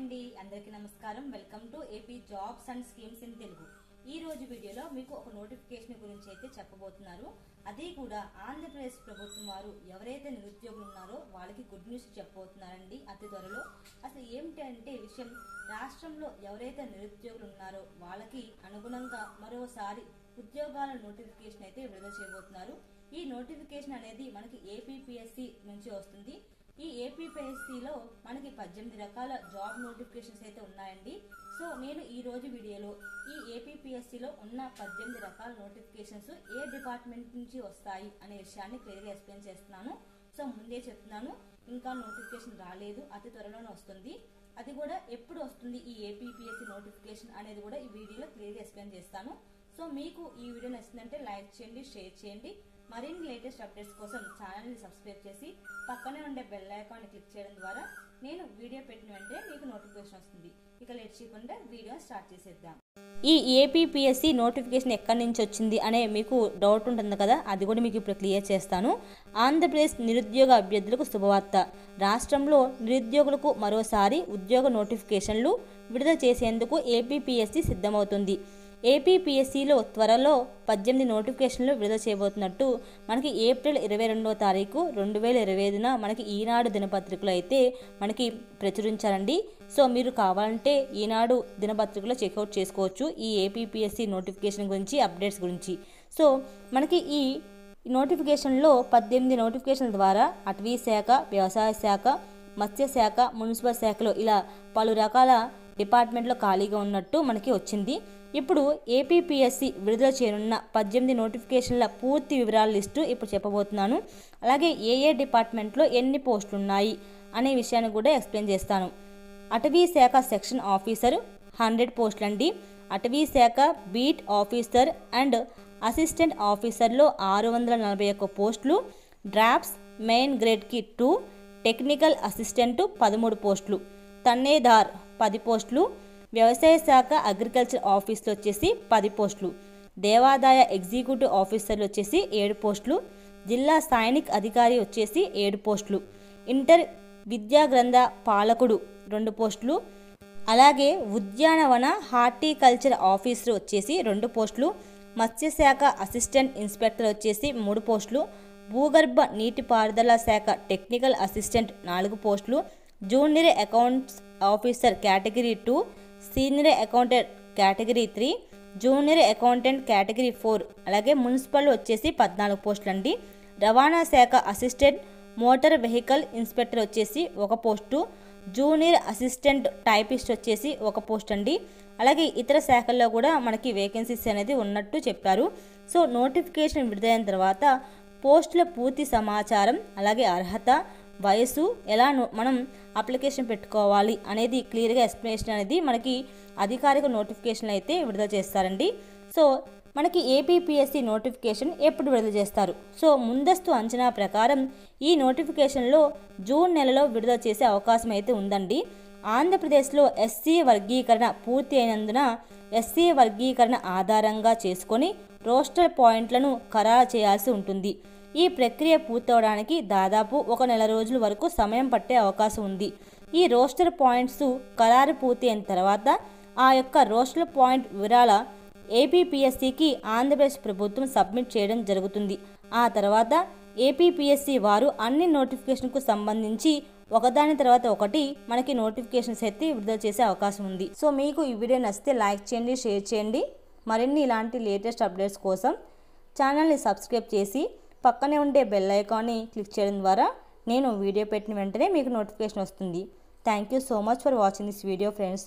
అండి అందరికీ నమస్కారం welcome to AP jobs and schemes in Telugu ఈ రోజు వీడియోలో మీకు ఒక నోటిఫికేషన్ గురించి అయితే చెప్పబోతున్నారు అది కూడా ఆంధ్రప్రదేశ్ ప్రభుత్వం వారు ఎవరైతే నిరుద్యోగులు ఉన్నారో వాళ్ళకి గుడ్ న్యూస్ చెప్పబోతున్నారండి అతి త్వరలో అసలు ఏమిటంటే విషయం రాష్ట్రంలో ఎవరైతే నిరుద్యోగులు ఉన్నారో వాళ్ళకి అనుగుణంగా మరోసారి ఉద్యోగాల నోటిఫికేషన్ అయితే విడుదల చేయబోతున్నారు ఈ నోటిఫికేషన్ అనేది మనకి ఏపీపీఎస్సీ నుంచి వస్తుంది ఈ ఏపీపీఎస్సీలో మనకి 18 రకాల జాబ్ నోటిఫికేషన్స్ అయితే ఉన్నాయండి సో నేను ఈ రోజు వీడియోలో ఈ ఏపీపీఎస్సీలో ఉన్న 18 రకాల నోటిఫికేషన్స్ ఏ డిపార్ట్మెంట్ నుంచి వస్తాయి అనే విషయాన్ని క్లియర్గా ఎక్స్ప్లెయిన్ చేస్తున్నాను సో ముందే చెప్తున్నాను ఇంకా నోటిఫికేషన్ రాలేదు అతి త్వరలోనే వస్తుంది అది కూడా ఎప్పుడు వస్తుంది ఈ ఏపీపీఎస్సీ నోటిఫికేషన్ అనేది కూడా ఈ వీడియోలో క్లియర్గా ఎక్స్ప్లెయిన్ చేస్తాను సో మీకు ఈ వీడియో నచ్చిందంటే లైక్ చేయండి షేర్ చేయండి మరిన్ని లేటెస్ట్ అప్డేట్స్ కోసం ఛానల్ని సబ్స్క్రైబ్ చేసి పక్కనే ఉండే బెల్ ఐకాన్ని క్లిక్ చేయడం ద్వారా నేను వీడియో పెట్టిన వెంటనే మీకు నోటిఫికేషన్ వస్తుంది ఇక లేట్ చేయకుండా వీడియో స్టార్ట్ చేసేద్దాం ఈ ఏపీపీఎస్సీ నోటిఫికేషన్ ఎక్కడి నుంచి వచ్చింది అనే మీకు డౌట్ ఉంటుంది కదా అది కూడా మీకు ఇప్పుడు క్లియర్ చేస్తాను ఆంధ్రప్రదేశ్ నిరుద్యోగ అభ్యర్థులకు శుభవార్త రాష్ట్రంలో నిరుద్యోగులకు మరోసారి ఉద్యోగ నోటిఫికేషన్లు విడుదల చేసేందుకు ఏపీపీఎస్సీ సిద్ధమవుతుంది ఏపీపీఎస్సీలో త్వరలో 18 నోటిఫికేషన్లు విడుదల చేయబోతున్నట్టు మనకి ఏప్రిల్ 22వ తారీఖు 2025న మనకి ఈనాడు దినపత్రికలో అయితే మనకి ప్రచురించారండి సో మీరు కావాలంటే ఈనాడు దినపత్రికలో చెక్అవుట్ చేసుకోవచ్చు ఈ ఏపీపీఎస్సీ నోటిఫికేషన్ గురించి అప్డేట్స్ గురించి సో మనకి ఈ నోటిఫికేషన్లో 18 నోటిఫికేషన్ల ద్వారా అటవీ శాఖ వ్యవసాయ శాఖ మత్స్య శాఖ మున్సిపల్ శాఖలో ఇలా పలు రకాల డిపార్ట్మెంట్లో ఖాళీగా ఉన్నట్టు మనకి వచ్చింది ఇప్పుడు ఏపీపీఎస్సీ విడుదల చేయనున్న 18 నోటిఫికేషన్ల పూర్తి వివరాల లిస్టు ఇప్పుడు చెప్పబోతున్నాను అలాగే ఏ డిపార్ట్మెంట్లో ఎన్ని పోస్టులు ఉన్నాయి అనే విషయాన్ని కూడా ఎక్స్ప్లెయిన్ చేస్తాను అటవీ శాఖ సెక్షన్ ఆఫీసర్ 100 పోస్టులు అండి అటవీ శాఖ బీట్ ఆఫీసర్ అండ్ అసిస్టెంట్ ఆఫీసర్లో 641 పోస్టులు డ్రాఫ్ట్స్ మెయిన్ గ్రేడ్కి 2 టెక్నికల్ అసిస్టెంట్ 13 పోస్టులు తన్నేదార్ 10 పోస్టులు వ్యవసాయ శాఖ అగ్రికల్చర్ ఆఫీస్లో వచ్చేసి 10 పోస్టులు దేవాదాయ ఎగ్జిక్యూటివ్ ఆఫీసర్లు వచ్చేసి 7 పోస్టులు జిల్లా సైనిక్ అధికారి వచ్చేసి 7 పోస్టులు ఇంటర్ విద్యా గ్రంథ పాలకుడు 2 పోస్టులు అలాగే ఉద్యానవన హార్టికల్చర్ ఆఫీసర్ వచ్చేసి 2 పోస్టులు మత్స్యశాఖ అసిస్టెంట్ ఇన్స్పెక్టర్ వచ్చేసి 3 పోస్టులు భూగర్భ నీటిపారుదల శాఖ టెక్నికల్ అసిస్టెంట్ 4 పోస్టులు junior accounts officer category 2 senior accountant category 3 junior accountant category 4 అలాగే మున్సిపల్ వచ్చేసి 14 పోస్టులు అండి రవాణా శాఖ అసిస్టెంట్ మోటార్ వెహికల్ ఇన్స్పెక్టర్ వచ్చేసి 1 పోస్టు జూనియర్ అసిస్టెంట్ టైపిస్ట్ వచ్చేసి 1 పోస్ట్ అండి అలాగే ఇతర శాఖల్లో కూడా మనకి వేకెన్సీస్ అనేది ఉన్నట్టు చెప్పారు సో నోటిఫికేషన్ విడుదలైన తర్వాత పోస్టుల పూర్తి సమాచారం అలాగే అర్హత వయసు ఎలా మనం అప్లికేషన్ పెట్టుకోవాలి అనేది క్లియర్గా ఎక్స్ప్లెనేషన్ అనేది మనకి అధికారిక నోటిఫికేషన్ అయితే విడుదల చేస్తారండి సో మనకి ఏపీపీఎస్సీ నోటిఫికేషన్ ఎప్పుడు విడుదల చేస్తారు సో ముందస్తు అంచనా ప్రకారం ఈ నోటిఫికేషన్లో జూన్ నెలలో విడుదల చేసే అవకాశం అయితే ఉందండి ఆంధ్రప్రదేశ్లో ఎస్సీ వర్గీకరణ పూర్తి అయినందున ఎస్సీ వర్గీకరణ ఆధారంగా చేసుకొని రోస్టర్ పాయింట్లను ఖరారు చేయాల్సి ఉంటుంది ఈ ప్రక్రియ పూర్తవడానికి దాదాపు 1 నెల రోజుల వరకు సమయం పట్టే అవకాశం ఉంది ఈ రోస్టర్ పాయింట్స్ ఖరారు పూర్తి అయిన తర్వాత ఆ యొక్క రోస్టర్ పాయింట్ వివరాల ఏపీపీఎస్సీకి ఆంధ్రప్రదేశ్ ప్రభుత్వం సబ్మిట్ చేయడం జరుగుతుంది ఆ తర్వాత ఏపీపీఎస్సీ వారు అన్ని నోటిఫికేషన్కు సంబంధించి ఒకదాని తర్వాత ఒకటి మనకి నోటిఫికేషన్స్ అయితే విడుదల చేసే అవకాశం ఉంది సో మీకు ఈ వీడియో నచ్చితే లైక్ చేయండి షేర్ చేయండి మరిన్ని ఇలాంటి లేటెస్ట్ అప్డేట్స్ కోసం ఛానల్ని సబ్స్క్రైబ్ చేసి పక్కనే ఉండే బెల్ ఐకాన్ని క్లిక్ చేయడం ద్వారా నేను వీడియో పెట్టిన వెంటనే మీకు నోటిఫికేషన్ వస్తుంది thank you so much for watching this video friends